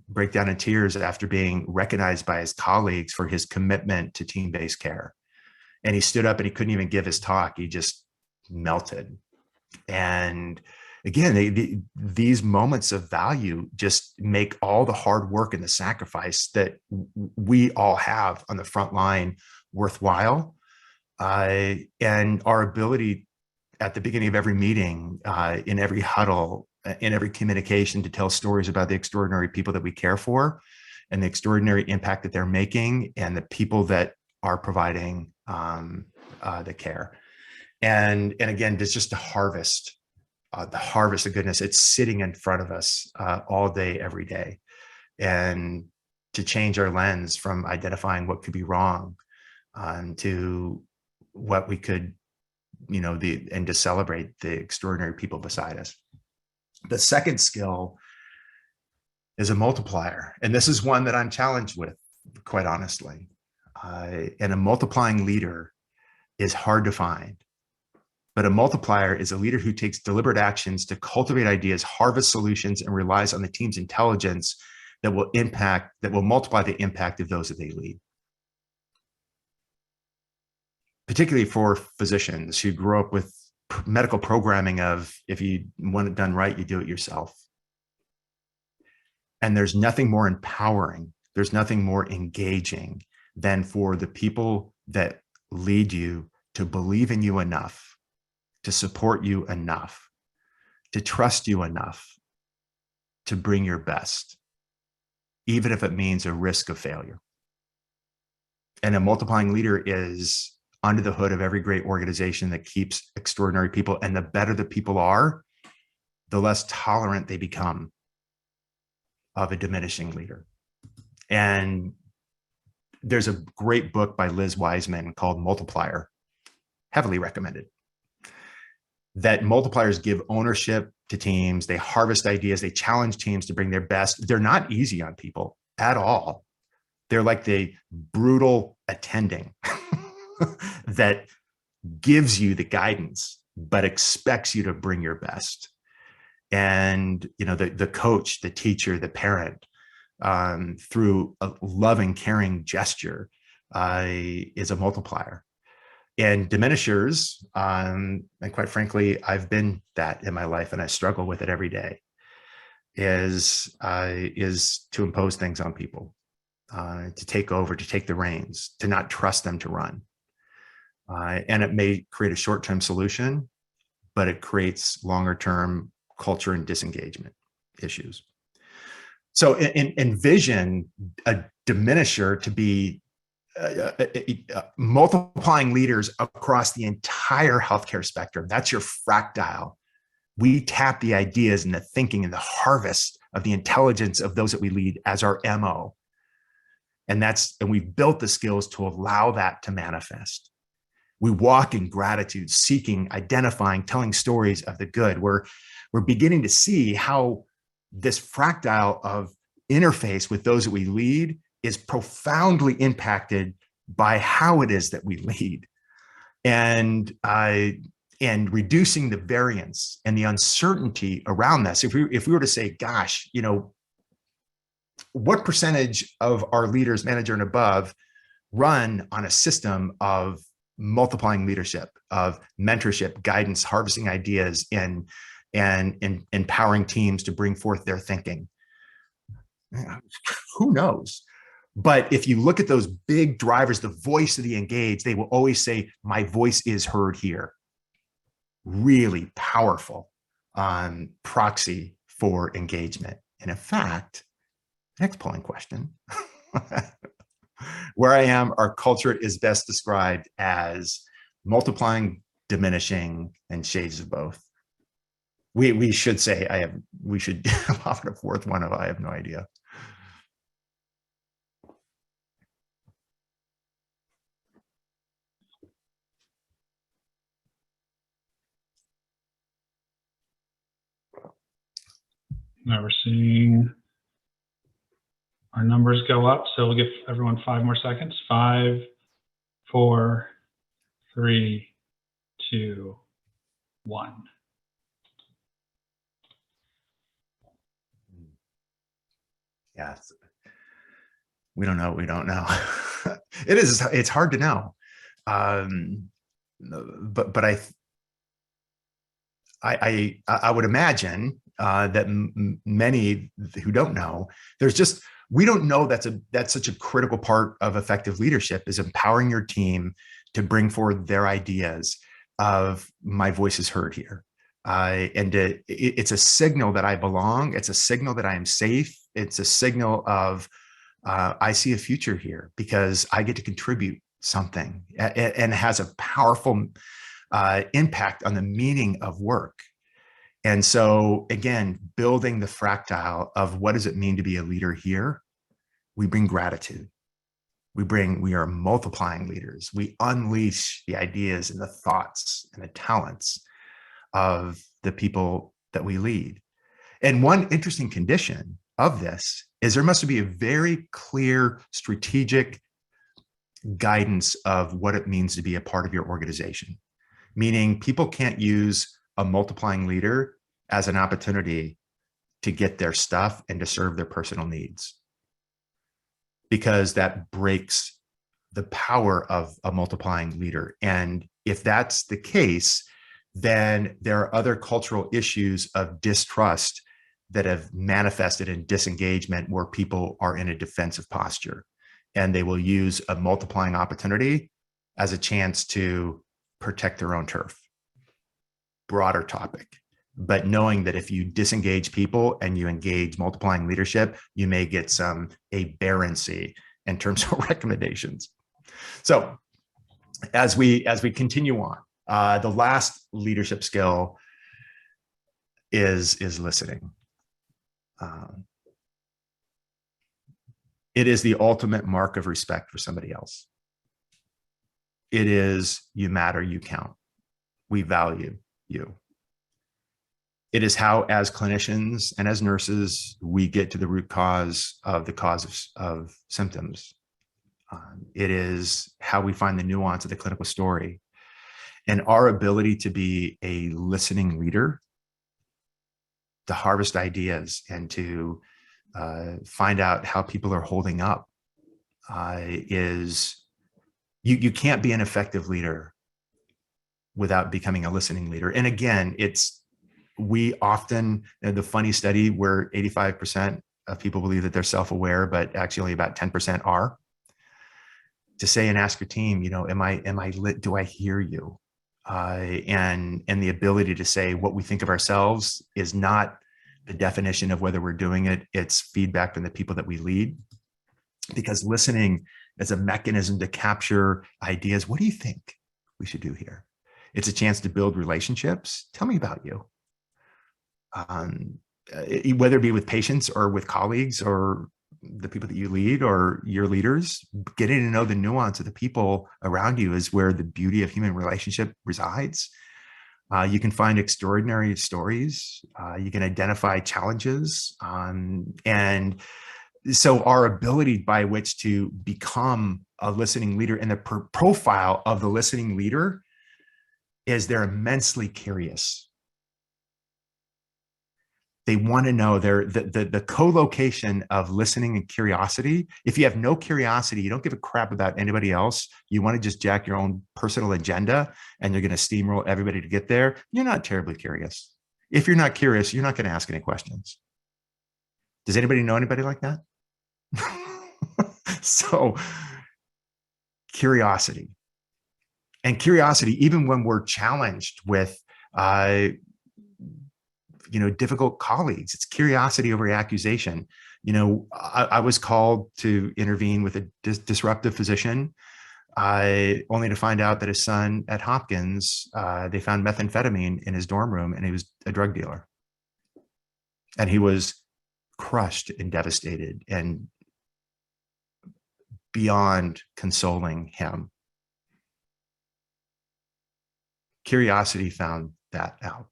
break down in tears after being recognized by his colleagues for his commitment to team-based care. And he stood up and he couldn't even give his talk. He just melted. And again, these moments of value just make all the hard work and the sacrifice that we all have on the front line worthwhile. And our ability at the beginning of every meeting, in every huddle, in every communication, to tell stories about the extraordinary people that we care for and the extraordinary impact that they're making and the people that are providing the care. And again, it's just a harvest, the harvest of goodness. It's sitting in front of us all day, every day. And to change our lens from identifying what could be wrong to what we could, you know, and to celebrate the extraordinary people beside us. The second skill is a multiplier. And this is one that I'm challenged with, quite honestly. And a multiplying leader is hard to find. But a multiplier is a leader who takes deliberate actions to cultivate ideas, harvest solutions, and relies on the team's intelligence that will multiply the impact of those that they lead. Particularly for physicians who grew up with medical programming of, if you want it done right, you do it yourself. And there's nothing more empowering, there's nothing more engaging than for the people that lead you to believe in you enough, to support you enough, to trust you enough, to bring your best, even if it means a risk of failure. And a multiplying leader is under the hood of every great organization that keeps extraordinary people. And the better the people are, the less tolerant they become of a diminishing leader. And there's a great book by Liz Wiseman called Multiplier, heavily recommended, that multipliers give ownership to teams. They harvest ideas. They challenge teams to bring their best. They're not easy on people at all. They're like the brutal attending that gives you the guidance, but expects you to bring your best. And, you know, the coach, the teacher, the parent, through a loving, caring gesture, is a multiplier. And diminishers, and quite frankly, I've been that in my life, and I struggle with it every day, is to impose things on people, to take over, to take the reins, to not trust them to run. And it may create a short-term solution, but it creates longer-term culture and disengagement issues. So envision a diminisher to be multiplying leaders across the entire healthcare spectrum. That's your fractile. We tap the ideas and the thinking and the harvest of the intelligence of those that we lead as our MO. And we've built the skills to allow that to manifest. We walk in gratitude, seeking, identifying, telling stories of the good. We're beginning to see how this fractile of interface with those that we lead is profoundly impacted by how it is that we lead, and reducing the variance and the uncertainty around this. If we were to say, gosh, you know, what percentage of our leaders, manager and above, run on a system of multiplying leadership, of mentorship, guidance, harvesting ideas, and empowering teams to bring forth their thinking? Who knows? But if you look at those big drivers, the voice of the engaged, they will always say, my voice is heard here. Really powerful proxy for engagement. And in fact, next polling question, where I am, our culture is best described as multiplying, diminishing, and shades of both. We should say, we should offer a fourth one of, I have no idea. Now we're seeing our numbers go up. So we'll give everyone 5 more seconds. 5, 4, 3, 2, 1. Yeah, we don't know. We don't know. It's hard to know. But I would imagine that many who don't know, we don't know that's such a critical part of effective leadership, is empowering your team to bring forward their ideas of, my voice is heard here. And it's a signal that I belong. It's a signal that I am safe. It's a signal of, I see a future here because I get to contribute something, and it has a powerful impact on the meaning of work. And so again, building the fractile of what does it mean to be a leader here? We bring gratitude. We are multiplying leaders. We unleash the ideas and the thoughts and the talents of the people that we lead. And one interesting condition of this is there must be a very clear strategic guidance of what it means to be a part of your organization. Meaning people can't use a multiplying leader as an opportunity to get their stuff and to serve their personal needs, because that breaks the power of a multiplying leader. And if that's the case, then there are other cultural issues of distrust that have manifested in disengagement where people are in a defensive posture, and they will use a multiplying opportunity as a chance to protect their own turf. Broader topic, but knowing that if you disengage people and you engage multiplying leadership, you may get some aberrancy in terms of recommendations. So as we continue on, the last leadership skill is listening. It is the ultimate mark of respect for somebody else. It is, you matter, you count. We value you. It is how, as clinicians and as nurses, we get to the root cause of symptoms. It is how we find the nuance of the clinical story. And our ability to be a listening leader, to harvest ideas and to find out how people are holding up is, you can't be an effective leader without becoming a listening leader. And again, we often, the funny study where 85% of people believe that they're self-aware, but actually only about 10% are. To say and ask your team, am I lit? Do I hear you? And the ability to say what we think of ourselves is not the definition of whether we're doing it. It's feedback from the people that we lead, because listening is a mechanism to capture ideas. What do you think we should do here? It's a chance to build relationships. Tell me about you. Whether it be with patients or with colleagues or the people that you lead or your leaders, getting to know the nuance of the people around you is where the beauty of human relationship resides. You can find extraordinary stories. You can identify challenges. And so our ability by which to become a listening leader, and the profile of the listening leader is they're immensely curious. They want to know. The co-location of listening and curiosity. If you have no curiosity, you don't give a crap about anybody else, you want to just jack your own personal agenda and you're going to steamroll everybody to get there, you're not terribly curious. If you're not curious, you're not going to ask any questions. Does anybody know anybody like that? So curiosity. And curiosity, even when we're challenged with difficult colleagues, it's curiosity over accusation. I was called to intervene with a disruptive physician, only to find out that his son at Hopkins, they found methamphetamine in his dorm room, and he was a drug dealer. And he was crushed and devastated and beyond consoling him. Curiosity found that out.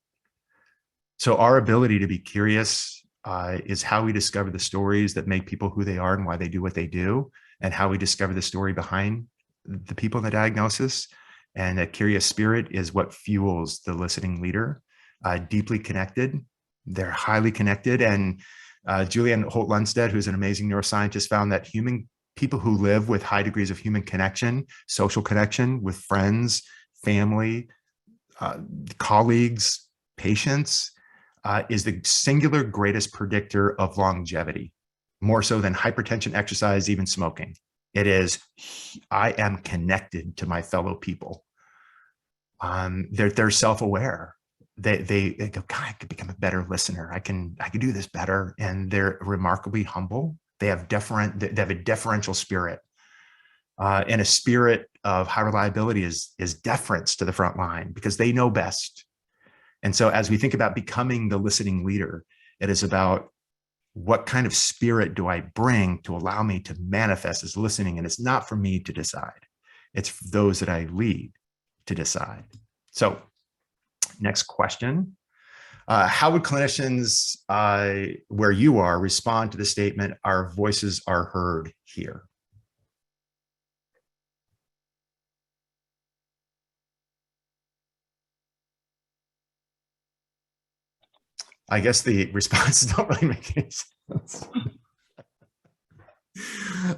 So our ability to be curious is how we discover the stories that make people who they are and why they do what they do, and how we discover the story behind the people in the diagnosis. And a curious spirit is what fuels the listening leader. Deeply connected. They're highly connected. And Julianne Holt-Lundstedt, who's an amazing neuroscientist, found that people who live with high degrees of human connection, social connection with friends, family, colleagues, patients, is the singular greatest predictor of longevity, more so than hypertension, exercise, even smoking. It is, I am connected to my fellow people. They're self-aware. They go, God, I could become a better listener. I can do this better. And they're remarkably humble. They have a deferential spirit. And a spirit of high reliability is deference to the front line, because they know best. And so as we think about becoming the listening leader, it is about what kind of spirit do I bring to allow me to manifest as listening? And it's not for me to decide. It's for those that I lead to decide. So next question. How would clinicians where you are respond to the statement, our voices are heard here? I guess the responses don't really make any sense.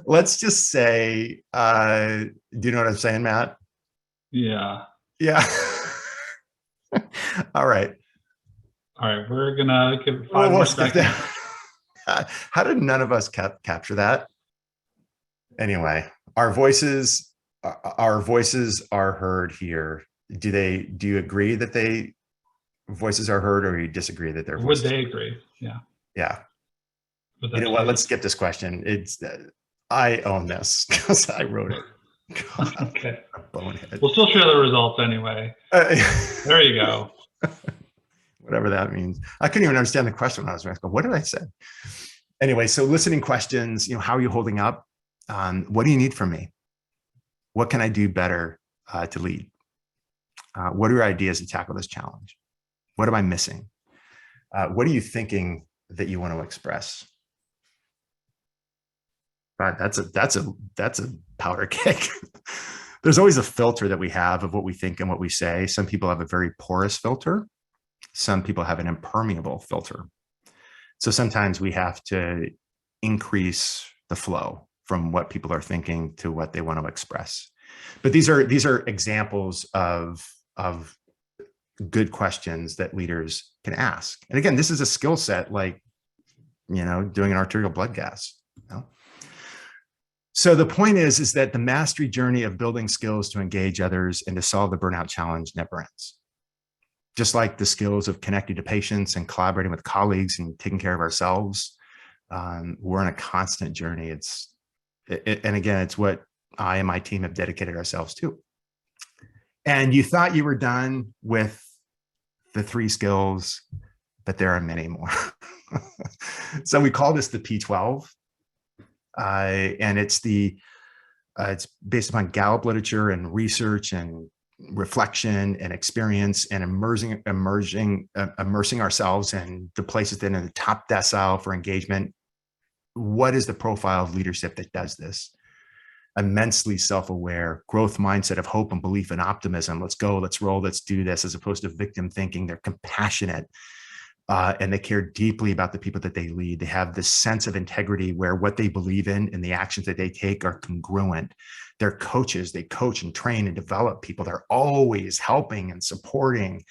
Let's just say, do you know what I'm saying, Matt? Yeah. Yeah. All right. All right, we're gonna give it Well, 5 we'll more skip seconds. that. How did none of us capture that? Anyway, our voices are heard here. Do you agree that voices are heard, or you disagree that their Would voices? they agree? Yeah. Yeah. Would You that know what? Let's change? skip this question. I own this because I wrote it. God, Okay. a bonehead. We'll still share the results anyway. There you go. Whatever that means. I couldn't even understand the question when I was asking. What did I say? Anyway, so listening questions. How are you holding up? What do you need from me? What can I do better to lead? What are your ideas to tackle this challenge? What am I missing? What are you thinking that you want to express? Right, that's a powder keg. There's always a filter that we have of what we think and what we say. Some people have a very porous filter. Some people have an impermeable filter. So sometimes we have to increase the flow from what people are thinking to what they want to express. But these are examples of good questions that leaders can ask. And again, this is a skill set like doing an arterial blood gas. So the point is that the mastery journey of building skills to engage others and to solve the burnout challenge never ends. Just like the skills of connecting to patients and collaborating with colleagues and taking care of ourselves, we're on a constant journey. And again, it's what I and my team have dedicated ourselves to. And you thought you were done with the 3 skills, but there are many more. So we call this the P12. And it's based upon Gallup literature and research and reflection and experience and immersing ourselves in the places that are in the top decile for engagement. What is the profile of leadership that does this? Immensely self-aware, growth mindset of hope and belief and optimism. Let's go, let's roll, let's do this, as opposed to victim thinking. They're compassionate. And they care deeply about the people that they lead. They have this sense of integrity where what they believe in and the actions that they take are congruent. They're coaches. They coach and train and develop people. They're always helping and supporting.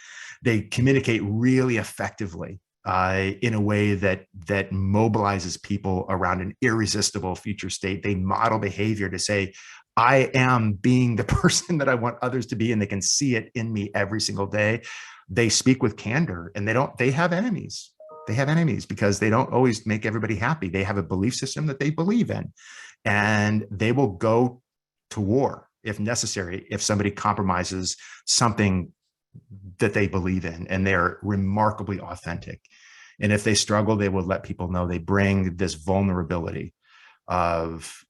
They communicate really effectively in a way that mobilizes people around an irresistible future state. They model behavior to say, I am being the person that I want others to be, and they can see it in me every single day. They speak with candor, and they have enemies. They have enemies because they don't always make everybody happy. They have a belief system that they believe in, and they will go to war if necessary, if somebody compromises something that they believe in, and they're remarkably authentic. And if they struggle, they will let people know. They bring this vulnerability of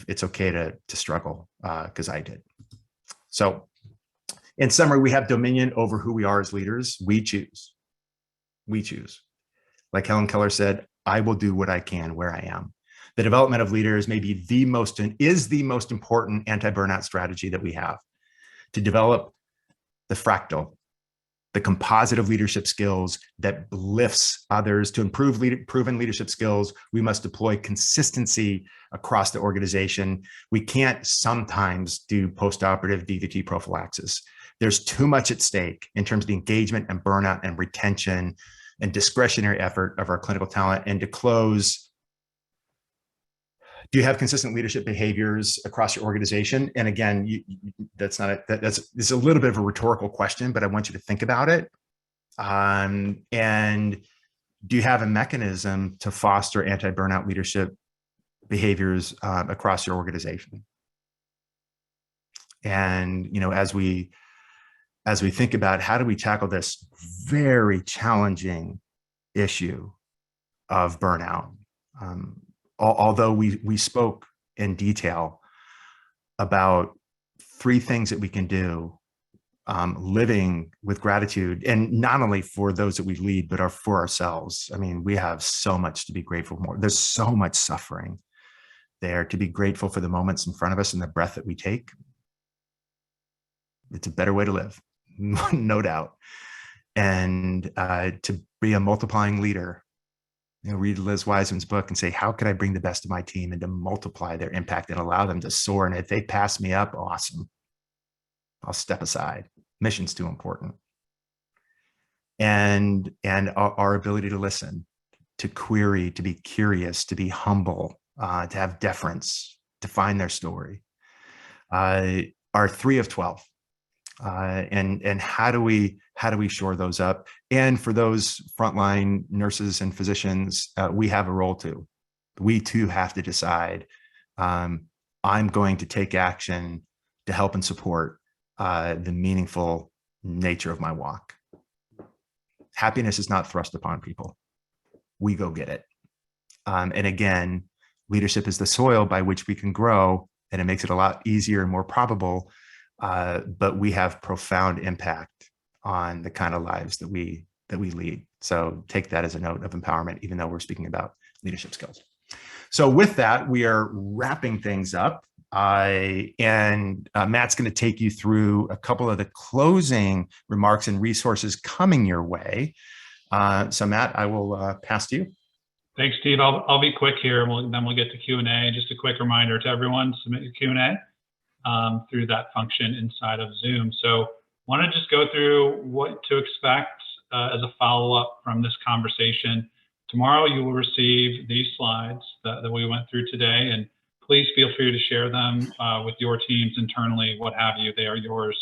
it's okay to struggle because I did. So in summary, we have dominion over who we are as leaders. We choose. We choose. Like Helen Keller said, I will do what I can where I am. The development of leaders may be the most important anti-burnout strategy that we have. To develop the fractal, the composite of leadership skills that lifts others. To improve proven leadership skills, we must deploy consistency across the organization. We can't sometimes do post-operative DVT prophylaxis. There's too much at stake in terms of the engagement and burnout and retention and discretionary effort of our clinical talent. And to close, do you have consistent leadership behaviors across your organization? And again, that's a little bit of a rhetorical question, but I want you to think about it. And do you have a mechanism to foster anti-burnout leadership behaviors across your organization? And as we think about how do we tackle this very challenging issue of burnout, although we spoke in detail about 3 things that we can do, living with gratitude, and not only for those that we lead, but for ourselves. I mean, we have so much to be grateful for. There's so much suffering there to be grateful for the moments in front of us and the breath that we take. It's a better way to live, no doubt. And to be a multiplying leader, read Liz Wiseman's book and say, how can I bring the best of my team and to multiply their impact and allow them to soar? And if they pass me up, awesome. I'll step aside. Mission's too important. and our ability to listen, to query, to be curious, to be humble, to have deference, to find their story, are 3 of 12. And how do we shore those up? And for those frontline nurses and physicians, we have a role too. We too have to decide, I'm going to take action to help and support the meaningful nature of my walk. Happiness is not thrust upon people. We go get it. And again, leadership is the soil by which we can grow, and it makes it a lot easier and more probable. But we have profound impact on the kind of lives that we lead. So take that as a note of empowerment, even though we're speaking about leadership skills. So with that, we are wrapping things up. And Matt's going to take you through a couple of the closing remarks and resources coming your way. So Matt, I will pass to you. Thanks, Steve. I'll be quick here, and then we'll get to Q&A. Just a quick reminder to everyone, submit your Q&A through that function inside of Zoom. So want to just go through what to expect as a follow-up from this conversation. Tomorrow you will receive these slides that we went through today, and please feel free to share them with your teams internally, what have you. They are yours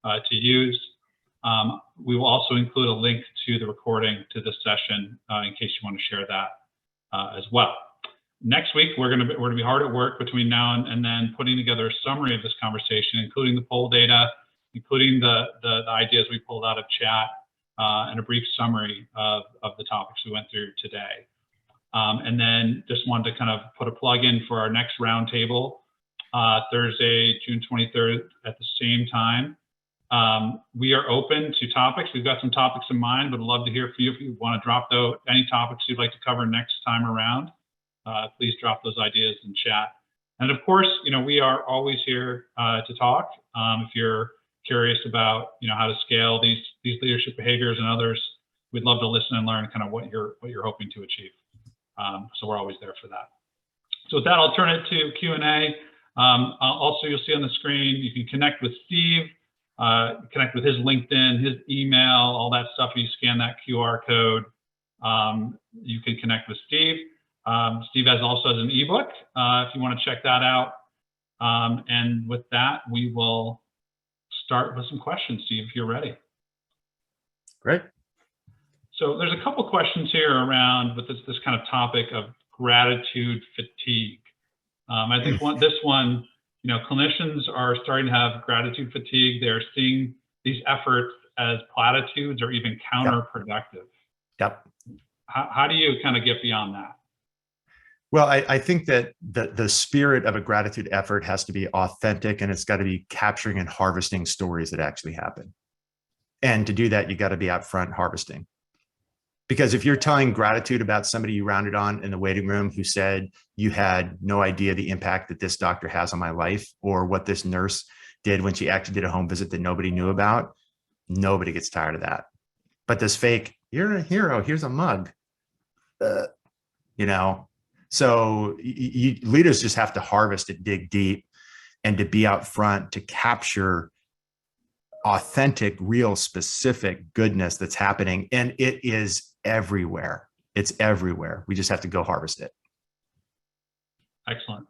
to use. We will also include a link to the recording to this session in case you want to share that as well. Next week, we're going to be hard at work between now and then putting together a summary of this conversation, including the poll data, including the ideas we pulled out of chat, and a brief summary of the topics we went through today. And then just wanted to kind of put a plug in for our next roundtable, Thursday, June 23rd at the same time. We are open to topics. We've got some topics in mind, but I'd love to hear from you if you want to drop any topics you'd like to cover next time around. Please drop those ideas in chat. And of course, we are always here to talk. If you're curious about, how to scale these leadership behaviors and others, we'd love to listen and learn kind of what you're hoping to achieve. So we're always there for that. So with that, I'll turn it to Q&A. Also, you'll see on the screen, you can connect with Steve, connect with his LinkedIn, his email, all that stuff. You scan that QR code, you can connect with Steve. Steve also has an ebook if you want to check that out. And with that, we will start with some questions, Steve, if you're ready. Great. So there's a couple questions here around with this kind of topic of gratitude fatigue. I think this one, clinicians are starting to have gratitude fatigue. They're seeing these efforts as platitudes or even counterproductive. Yep. How do you kind of get beyond that? Well, I think that the spirit of a gratitude effort has to be authentic, and it's got to be capturing and harvesting stories that actually happen. And to do that, you got to be out front harvesting. Because if you're telling gratitude about somebody you rounded on in the waiting room who said, you had no idea the impact that this doctor has on my life, or what this nurse did when she actually did a home visit that nobody knew about, nobody gets tired of that. But this fake, you're a hero, here's a mug, So leaders just have to harvest it, dig deep, and to be out front to capture authentic, real, specific goodness that's happening. And it is everywhere. It's everywhere. We just have to go harvest it. Excellent.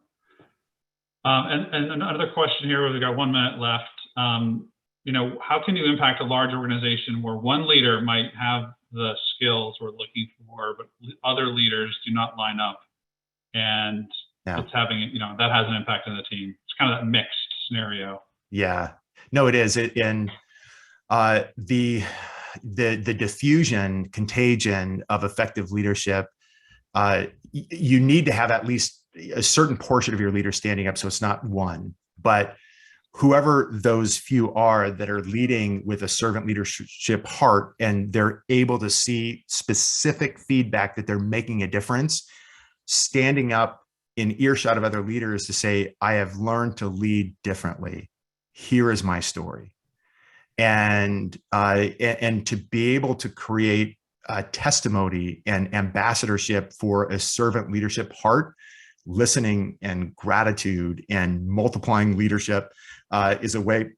And another question here, we've got 1 minute left. How can you impact a large organization where one leader might have the skills we're looking for, but other leaders do not line up? And it's having, that has an impact on the team. It's kind of that mixed scenario. Yeah, no, it is. And the diffusion, contagion of effective leadership, you need to have at least a certain portion of your leaders standing up. So it's not one, but whoever those few are that are leading with a servant leadership heart, and they're able to see specific feedback that they're making a difference, standing up in earshot of other leaders to say, I have learned to lead differently. Here is my story. And to be able to create a testimony and ambassadorship for a servant leadership heart, listening and gratitude and multiplying leadership is a way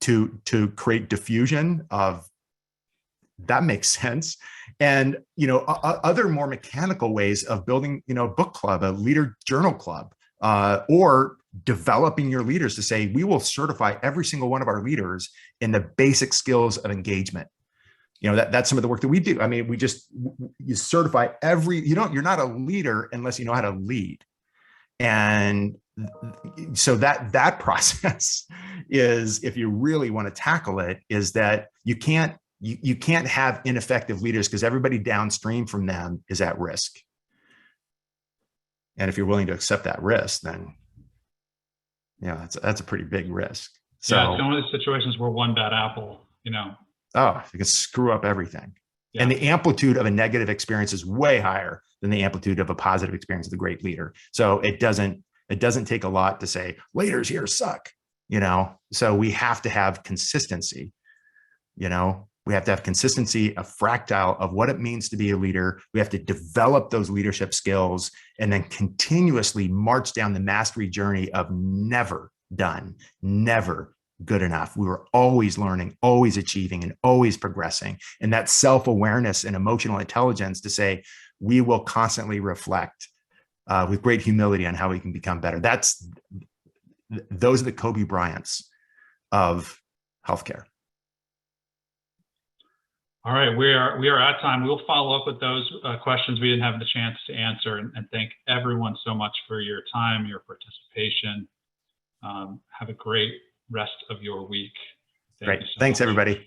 to create diffusion of that makes sense. And, other more mechanical ways of building, a book club, a leader journal club, or developing your leaders to say, we will certify every single one of our leaders in the basic skills of engagement. That's some of the work that we do. I mean, you certify you're not a leader unless you know how to lead. And so that process is, if you really want to tackle it, is that you can't have ineffective leaders because everybody downstream from them is at risk. And if you're willing to accept that risk, then that's a pretty big risk. So yeah, it's one of those situations where one bad apple, oh, you can screw up everything. Yeah. And the amplitude of a negative experience is way higher than the amplitude of a positive experience with a great leader. So it doesn't take a lot to say leaders here suck, so we have to have consistency. We have to have consistency, a fractile of what it means to be a leader. We have to develop those leadership skills and then continuously march down the mastery journey of never done, never good enough. We were always learning, always achieving, and always progressing. And that self-awareness and emotional intelligence to say, we will constantly reflect with great humility on how we can become better. Those are the Kobe Bryants of healthcare. All right, we are at time. We'll follow up with those questions we didn't have the chance to answer, and thank everyone so much for your time, your participation. Have a great rest of your week. Great. Thanks, everybody.